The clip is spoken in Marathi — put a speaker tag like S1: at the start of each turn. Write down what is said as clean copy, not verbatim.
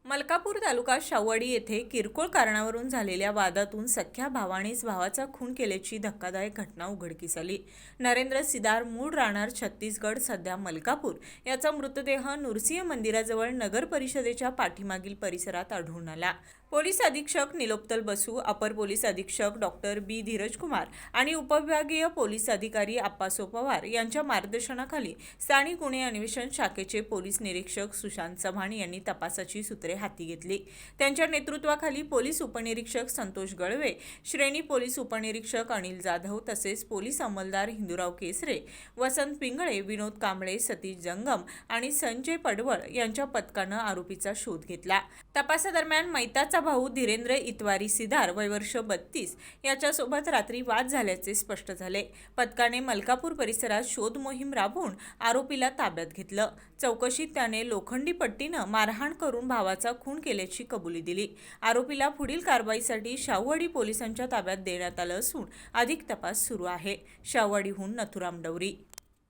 S1: मलकापूर तालुका शाहूवाडी येथे किरकोळ कारणावरून झालेल्या वादातून सख्ख्या भावानेच भावाचा खून केल्याची धक्कादायक घटना उघडकीस आली। नरेंद्र सिदार, मूळ राहणार छत्तीसगड, सध्या मलकापूर, याचा मृतदेह नृसिंह मंदिराजवळ नगर परिषदेच्या पाठीमागील परिसरात आढळून आला। पोलीस अधीक्षक निलोत्पल बसू, अपर पोलीस अधीक्षक डॉक्टर बी धीरजकुमार आणि उपविभागीय पोलीस अधिकारी आप्पासो पवार यांच्या मार्गदर्शनाखाली स्थानिक गुन्हे अन्वेषण शाखेचे पोलीस निरीक्षक सुशांत चव्हाण यांनी तपासाची सूत्रे हाती घेतली। त्यांच्या नेतृत्वाखाली पोलीस उपनिरीक्षक संतोष गळवे, श्रेणी पोलीस उपनिरीक्षक अनिल जाधव तसेच पोलीस अंमलदार हिंदूराव केसरे, वसंत पिंगळे, विनोद कांबळे, सतीश जंगम आणि संजय पडवळ यांच्या पथकानं आरोपीचा शोध घेतला। तपासादरम्यान मैताचा भाऊ धीरेंद्र इतवारी सिदार, वय वर्ष 32, याच्यासोबत रात्री वाद झाल्याचे स्पष्ट झाले। पथकाने मलकापूर परिसरात शोध मोहीम राबवून आरोपीला ताब्यात घेतलं। चौकशीत त्याने लोखंडी पट्टीनं मारहाण करून भावाचा खून केल्याची कबुली दिली। आरोपीला पुढील कारवाईसाठी शाहूवाडी पोलिसांच्या ताब्यात देण्यात आलं असून अधिक तपास सुरू आहे। शाहूवाडीहून नथुराम डवरी।